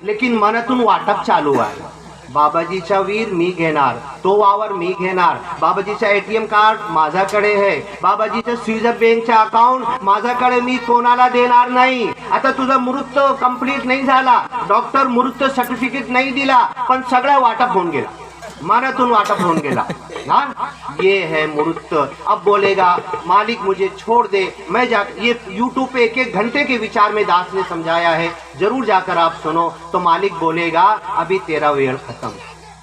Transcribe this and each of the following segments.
लेकिन मनातून वाटप चालू आहे. बाबाजीचा वीर मी घेणार, तो वावर मी घेणार, बाबाजीचा ATM कार्ड माझ्याकडे आहे, बाबाजीचं रिझर्व्ह बँकचा अकाउंट माझ्याकडे, मी कोणाला देणार नाही. आता तुझा मृत्यू कंप्लीट नाही झाला, डॉक्टर मृत्यू सर्टिफिकेट नाही दिला, पण सगळं वाटप होऊन गेला, मनातून वाटप होऊन गेला. हाँ, ये है मृत्यु. अब बोलेगा मालिक मुझे छोड़ दे, मैं जा, ये YouTube पे 1-1 घंटे के विचार में दास ने समझाया है, जरूर जाकर आप सुनो. तो मालिक बोलेगा अभी तेरा वेळ खत्म.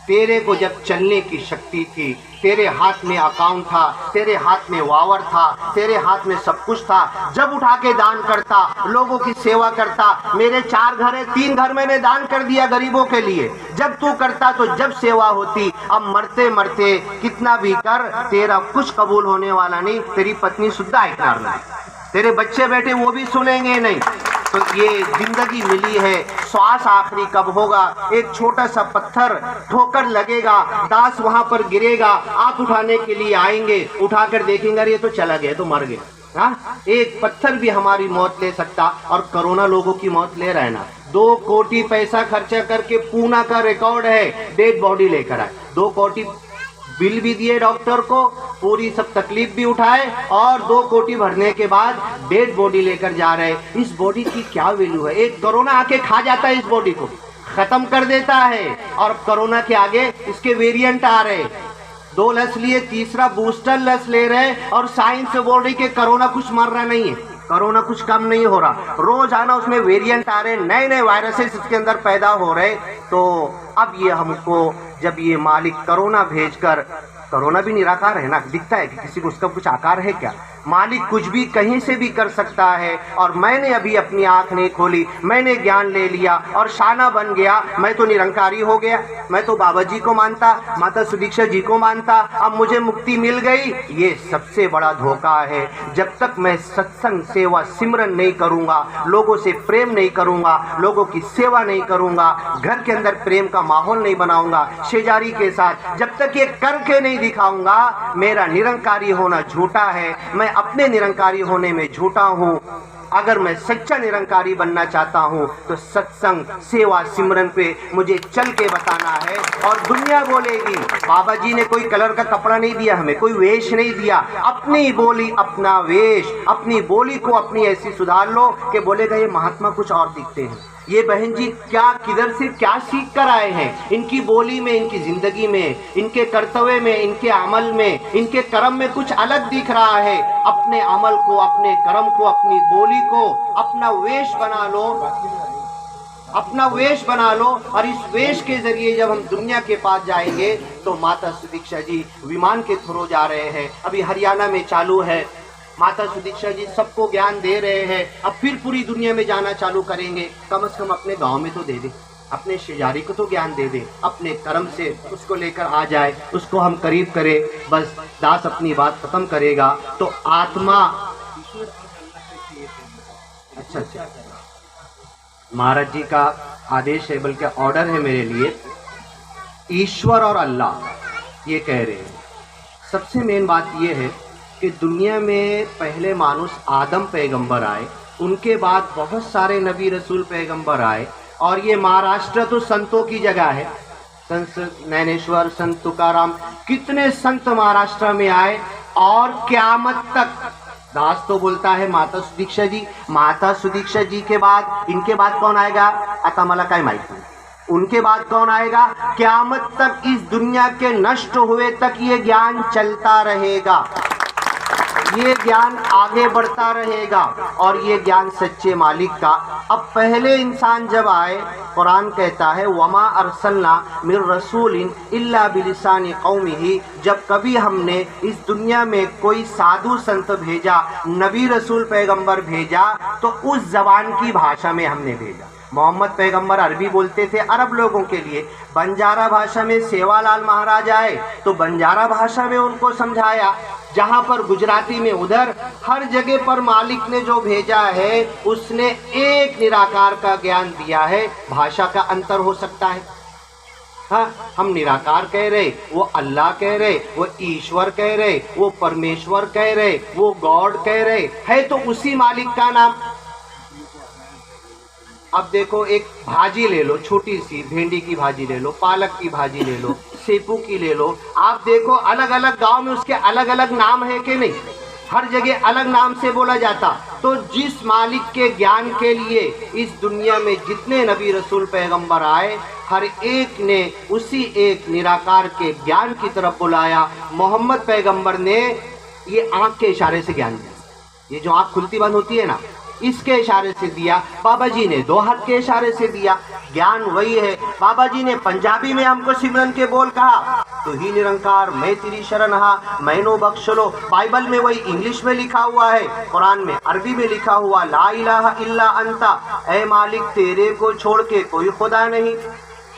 तेरे को जब चलने की शक्ति थी, तेरे हाथ में अकाउंट था, तेरे हाथ में वावर था, तेरे हाथ में सब कुछ था, जब उठा के दान करता, लोगों की सेवा करता. मेरे 4 घर है, 3 घर मैंने दान कर दिया गरीबों के लिए. जब तू करता तो जब सेवा होती. अब मरते मरते कितना भी कर, तेरा कुछ कबूल होने वाला नहीं. तेरी पत्नी सुद्धा ऐकणार नहीं, तेरे बच्चे बैठे वो भी सुनेंगे नहीं. तो ये जिंदगी मिली है, श्वास आखिरी कब होगा. एक छोटा सा पत्थर ठोकर लगेगा, दास वहां पर गिरेगा, आप उठाने के लिए आएंगे, उठाकर देखेंगे अरे ये तो चला गया, तो मर गया. हाँ, एक पत्थर भी हमारी मौत ले सकता, और कोरोना लोगों की मौत ले रहा है ना. 2 कोटी पैसा खर्चा करके पूना का रिकॉर्ड है, डेड बॉडी लेकर आए. 2 कोटी बिल भी दिए डॉक्टर को, पूरी सब तकलीफ भी उठाए, और 2 कोटी भरने के बाद डेड बॉडी लेकर जा रहे. इस बॉडी की क्या वैल्यू है. एक कोरोना आके खा जाता है, इस बॉडी को खत्म कर देता है, और कोरोना के आगे इसके वेरिएंट आ रहे. 2 लस लिए, तीसरा बूस्टर लस ले रहे, और साइंस से बोल रही कि कोरोना कुछ मर रहा नहीं है, कोरोना कुछ कम नहीं हो रहा. रोज आना उसमें वेरिएंट आ रहे, नए नए वायरसेस इसके अंदर पैदा हो रहे. तो अब ये हमको जब ये मालिक कोरोना भेजकर, कोरोना भी निराकार है ना, दिखता है कि किसी को उसका कुछ आकार है क्या. मालिक कुछ भी कहीं से भी कर सकता है. और मैंने अभी अपनी आंख नहीं खोली, मैंने ज्ञान ले लिया और शाना बन गया, मैं तो निरंकारी हो गया. मैं तो बाबा जी को मानता, माता सुदीक्षा जी को मानता, अब मुझे मुक्ति मिल गई. ये सबसे बड़ा धोखा है. जब तक मैं सत्संग सेवा सिमरन नहीं करूँगा, लोगों से प्रेम नहीं करूँगा, लोगों की सेवा नहीं करूँगा, घर के अंदर प्रेम का माहौल नहीं बनाऊँगा, शेजारी के साथ जब तक ये करके नहीं दिखाऊँगा, मेरा निरंकारी होना झूठा है, मैं अपने निरंकारी होने में झूठा हूँ. अगर मैं सच्चा निरंकारी बनना चाहता हूँ तो सत्संग सेवा सिमरन पे मुझे चल के बताना है. और दुनिया बोलेगी बाबा जी ने कोई कलर का कपड़ा नहीं दिया, हमें कोई वेश नहीं दिया, अपनी बोली अपना वेश. अपनी बोली को अपनी ऐसी सुधार लो कि बोलेगा ये महात्मा कुछ और दिखते हैं. ये बहन जी क्या किधर से क्या सीख कर आए हैं. इनकी बोली में, इनकी जिंदगी में, इनके कर्तव्य में, इनके अमल में, इनके कर्म में कुछ अलग दिख रहा है. अपने अमल को, अपने कर्म को, अपनी बोली को अपना वेश बना लो, अपना वेश बना लो. और इस वेश के जरिए जब हम दुनिया के पास जाएंगे तो माता सुदीक्षा जी विमान के थ्रू जा रहे हैं, अभी हरियाणा में चालू है. माता सुदीक्षा जी सबको ज्ञान दे रहे हैं, अब फिर पूरी दुनिया में जाना चालू करेंगे. कम से कम अपने गांव में तो दे दे, अपने शेजारी को तो ज्ञान दे दे, अपने कर्म से उसको लेकर आ जाए, उसको हम करीब करें. बस दास अपनी बात खत्म करेगा. तो आत्मा, अच्छा, महाराज जी का आदेश है, बल्कि ऑर्डर है मेरे लिए. ईश्वर और अल्लाह ये कह रहे हैं. सबसे मेन बात ये है कि दुनिया में पहले मानुष आदम पैगंबर आए, उनके बाद बहुत सारे नबी रसूल पैगंबर आए. और ये महाराष्ट्र तो संतों की जगह है. संत ज्ञानेश्वर, संत तुकाराम, कितने संत महाराष्ट्र में आए. और क़यामत तक दास तो बोलता है माता सुदीक्षा जी, माता सुदीक्षा जी के बाद इनके बाद कौन आएगा आता मला काय माहित नाही. उनके बाद कौन आएगा. क़यामत तक इस दुनिया के नष्ट हुए तक ये ज्ञान चलता रहेगा, ये ज्ञान आगे बढ़ता रहेगा. और ये ज्ञान सच्चे मालिक का. अब पहले इंसान जब आए, कुरान कहता है वमा अरसलना मिर रसूलिन इल्ला बिलिसानी कौमिही. जब कभी हमने इस दुनिया में कोई साधु संत भेजा, नबी रसूल पैगंबर भेजा, तो उस जबान की भाषा में हमने भेजा. मोहम्मद पैगंबर अरबी बोलते थे अरब लोगों के लिए. बंजारा भाषा में सेवालाल महाराज आए तो बंजारा भाषा में उनको समझाया. जहाँ पर गुजराती में, उधर हर जगह पर मालिक ने जो भेजा है उसने एक निराकार का ज्ञान दिया है. भाषा का अंतर हो सकता है. हाँ, हम निराकार कह रहे, वो अल्लाह कह रहे, वो ईश्वर कह रहे, वो परमेश्वर कह रहे, वो गॉड कह रहे, है तो उसी मालिक का नाम. अब देखो, एक भाजी ले लो, छोटी सी भिंडी की भाजी ले लो, पालक की भाजी ले लो, सेपू की ले लो। आप देखो अलग अलग गांव में उसके अलग अलग नाम है कि नहीं, हर जगह अलग नाम से बोला जाता। तो जिस मालिक के ज्ञान के लिए इस दुनिया में जितने नबी रसूल पैगंबर आए, हर एक ने उसी एक निराकार के ज्ञान की तरफ बुलाया। मोहम्मद पैगंबर ने ये आंख के इशारे से ज्ञान दिया, ये जो आंख खुलती बंद होती है ना, इसके इशारे से दिया। बाबा जी ने दो हाथ के इशारे से दिया। ज्ञान वही है। बाबा जी ने पंजाबी में हमको सिमरन के बोल कहा, तो ही निरंकार मैं तेरी शरण हा मैनो बख्श लो। बाइबल में वही इंग्लिश में लिखा हुआ है, कुरान में अरबी में लिखा हुआ, ला इलाहा इल्ला अंता, ऐ मालिक तेरे को छोड़ के कोई खुदा नहीं।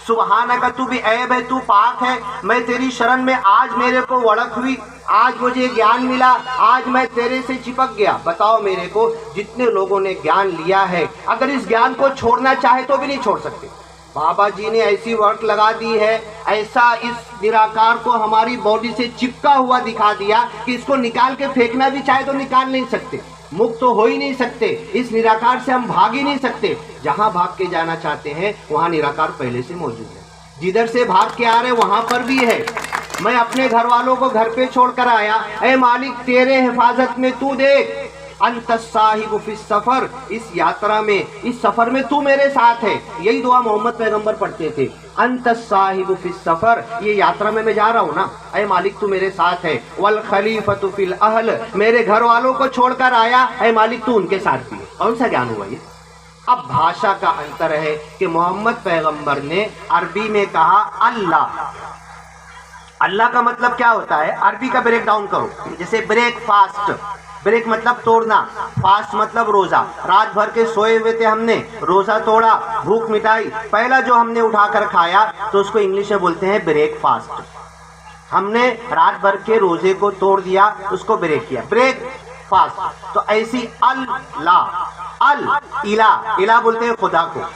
सुबहाना का तू भी ऐब है, तू पाक है, मैं तेरी शरण में आज मेरे को वड़क हुई, आज मुझे ज्ञान मिला, आज मैं तेरे से चिपक गया। बताओ मेरे को, जितने लोगों ने ज्ञान लिया है, अगर इस ज्ञान को छोड़ना चाहे तो भी नहीं छोड़ सकते। बाबा जी ने ऐसी वर्क लगा दी है, ऐसा इस निराकार को हमारी बॉडी से चिपका हुआ दिखा दिया कि इसको निकाल के फेंकना भी चाहे तो निकाल नहीं सकते, मुक्त तो हो ही नहीं सकते। इस निराकार से हम भाग ही नहीं सकते। जहां भाग के जाना चाहते हैं वहां निराकार पहले से मौजूद है। जिधर से भाग के आ रहे वहां पर भी है। मैं अपने घर वालों को घर पे छोड़कर आया, ऐ मालिक तेरे हिफाजत में तू देख, अंत साहिब फिस सफर, इस यात्रा में, इस सफर में तू मेरे साथ है। यही दुआ मोहम्मद पैगंबर पढ़ते थे, अंत साहिब फिस सफर, ये यात्रा में मैं जा रहा हूँ ना, ऐ मालिक तू मेरे साथ है। वल खलीफतु फिल अहल, मेरे घर वालों को छोड़कर आया, ऐ मालिक तू उनके साथ भी है। कौन सा ज्ञान हुआ ये? अब भाषा का अंतर है कि मोहम्मद पैगंबर ने अरबी में कहा अल्लाह। अल्लाह का मतलब क्या होता है? अरबी का ब्रेक डाउन करो, जैसे ब्रेकफास्ट, ब्रेक मतलब तोड़ना, फास्ट मतलब रोजा। रात भर के सोए हुए थे हमने, रोजा तोड़ा, भूख मिटाई, पहला जो हमने उठाकर खाया तो उसको इंग्लिश में बोलते हैं ब्रेकफास्ट। हमने रात भर के रोजे को तोड़ दिया, उसको ब्रेक किया, ब्रेक फास्ट। तो ऐसी अल्लाह, अल इला, इला बोलते हैं खुदा को,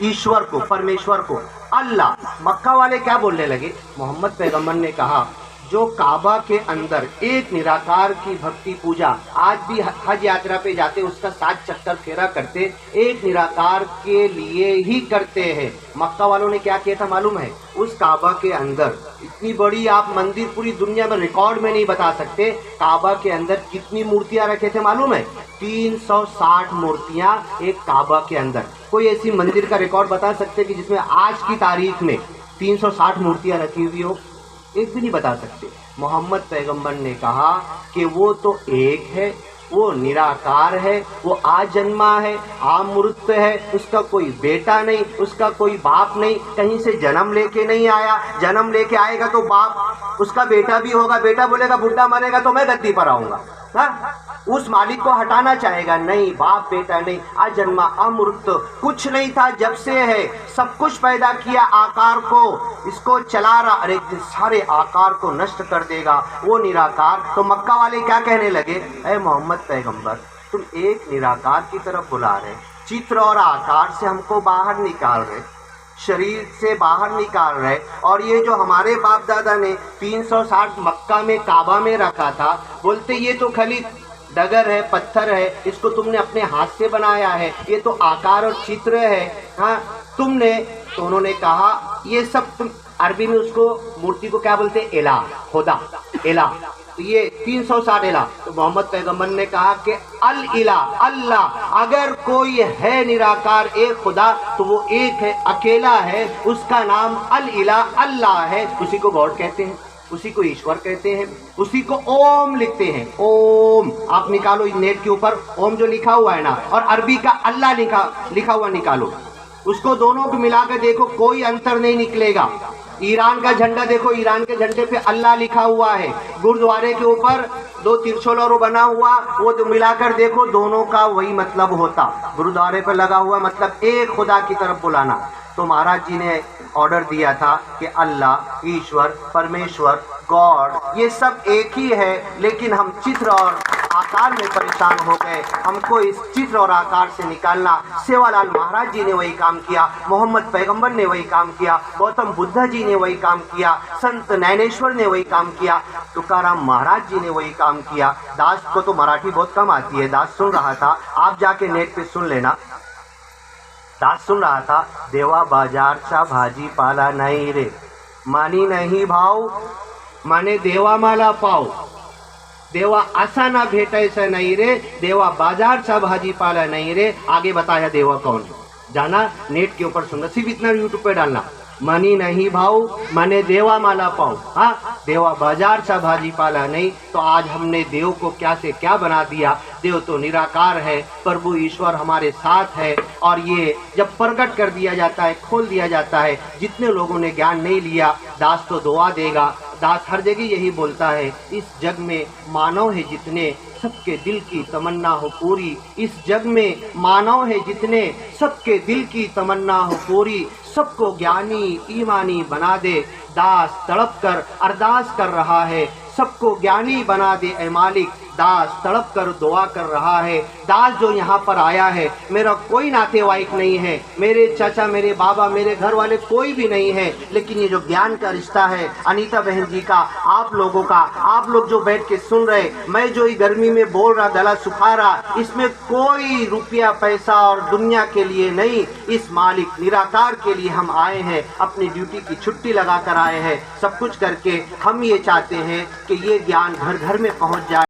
ईश्वर को, परमेश्वर को। अल्लाह, मक्का वाले क्या बोलने लगे? मोहम्मद पैगंबर ने कहा जो काबा के अंदर एक निराकार की भक्ति पूजा, आज भी हज यात्रा पे जाते उसका 7 चक्कर फेरा करते, एक निराकार के लिए ही करते हैं। मक्का वालों ने क्या किया था मालूम है? उस काबा के अंदर इतनी बड़ी आप मंदिर पूरी दुनिया में रिकॉर्ड में नहीं बता सकते, काबा के अंदर कितनी मूर्तियां रखे थे मालूम है? 360 मूर्तियां एक काबा के अंदर। कोई ऐसी मंदिर का रिकॉर्ड बता सकते कि जिसमें आज की तारीख में 360 मूर्तियां रखी हुई हो? एक भी नहीं बता सकते। मोहम्मद पैगंबर ने कहा कि वो तो एक है, वो निराकार है, वो आजन्मा है, आमूर्त है, उसका कोई बेटा नहीं, उसका कोई बाप नहीं, कहीं से जन्म लेके नहीं आया। जन्म लेके आएगा तो बाप उसका बेटा भी होगा, बेटा बोलेगा बुढ़ा मरेगा तो मैं गद्दी पर आऊंगा, हाँ? उस मालिक को हटाना चाहेगा, नहीं, बाप बेटा नहीं, आजन्मा, अमूर्त, कुछ नहीं था जब से है, सब कुछ पैदा किया आकार को, इसको चला रहा, अरे सारे आकार को नष्ट कर देगा, वो निराकार। तो मक्का वाले क्या कहने लगे? ऐ मोहम्मद पैगंबर, तुम एक निराकार की तरफ बुला रहे, चित्र और आकार से हमको बाहर निकाल रहे, शरीर से बाहर निकाल रहे, और ये जो हमारे बाप दादा ने 360 मक्का में काबा में रखा था, बोलते ये तो खाली डगर है, पत्थर है, इसको तुमने अपने हाथ से बनाया है, ये तो आकार और चित्र है, हाँ तुमने। तो उन्होंने कहा ये सब तुम, अरबी में उसको मूर्ति को क्या बोलते हैं? इला, खुदा, इला। तो ये 360 इला। तो मोहम्मद पैगंबर ने कहा कि अल इला, अल्लाह, अगर कोई है निराकार एक खुदा तो वो एक है, अकेला है, उसका नाम अल इला, अल्लाह है। उसी को गॉड कहते हैं, उसी को ईश्वर कहते हैं, उसी को ओम लिखते हैं। ओम आप निकालो नेट के ऊपर, ओम जो लिखा हुआ है ना, और अरबी का अल्लाह लिखा हुआ निकालो, उसको दोनों को मिलाकर देखो, कोई अंतर नहीं निकलेगा। ईरान का झंडा देखो, ईरान के झंडे पे अल्लाह लिखा हुआ है, गुरुद्वारे के ऊपर 2 त्रिशूल और बना हुआ, वो मिलाकर देखो, दोनों का वही मतलब होता। गुरुद्वारे पर लगा हुआ मतलब एक खुदा की तरफ बुलाना। तो महाराज जी ने ऑर्डर दिया था कि अल्लाह, ईश्वर, परमेश्वर, गॉड, ये सब एक ही है, लेकिन हम चित्र और आकार में परेशान हो गए। हमको इस चित्र और आकार से निकालना। सेवालाल महाराज जी ने वही काम किया, मोहम्मद पैगंबर ने वही काम किया, गौतम बुद्ध जी ने वही काम किया, संत नैनेश्वर ने वही काम किया, तुकाराम महाराज जी ने वही काम किया। दास को तो मराठी बहुत कम आती है, दास सुन रहा था, आप जाके नेट पे सुन लेना। दास सुन रहा था, देवा बाजारचा भाजीपाला नाही रे, मानी नाही भाव माने देवा मला पाव, देवा असा ना भेटायचा नहीं रे, देवा बाजारचा भाजीपाला नहीं रे। आगे बताया देवा कौन है, जाना नेट के ऊपर सुनना, सिर्फ इतना यूट्यूब पे डालना, मनी नहीं भाव मने देवा माला पाओ। हाँ, देवा बाजार सा भाजीपाला नहीं। तो आज हमने देव को क्या से क्या बना दिया। देव तो निराकार है, प्रभु ईश्वर हमारे साथ है। और ये जब प्रकट कर दिया जाता है, खोल दिया जाता है, जितने लोगों ने ज्ञान नहीं लिया, दास तो दुआ देगा। दास हर जगह यही बोलता है, इस जग में मानव है जितने, सबके दिल की तमन्ना हो पूरी। इस जग में मानव है जितने, सबके दिल की तमन्ना हो पूरी। सबको ज्ञानी ईमानी बना दे, दास तड़प कर अरदास कर रहा है। सबको ज्ञानी बना दे ऐ मालिक, दास तड़प कर दुआ कर रहा है। दास जो यहाँ पर आया है, मेरा कोई नातेवाईक नहीं है, मेरे चाचा, मेरे बाबा, मेरे घर वाले कोई भी नहीं है, लेकिन ये जो ज्ञान का रिश्ता है अनीता बहन जी का, आप लोगों का, आप लोग जो बैठ के सुन रहे, मैं जो ये गर्मी में बोल रहा, गला सुखा रहा, इसमें कोई रुपया पैसा और दुनिया के लिए नहीं, इस मालिक निराकार के लिए हम आए हैं। अपनी ड्यूटी की छुट्टी लगा कर आए हैं। सब कुछ करके हम ये चाहते हैं कि ये ज्ञान घर घर में पहुँच जाए।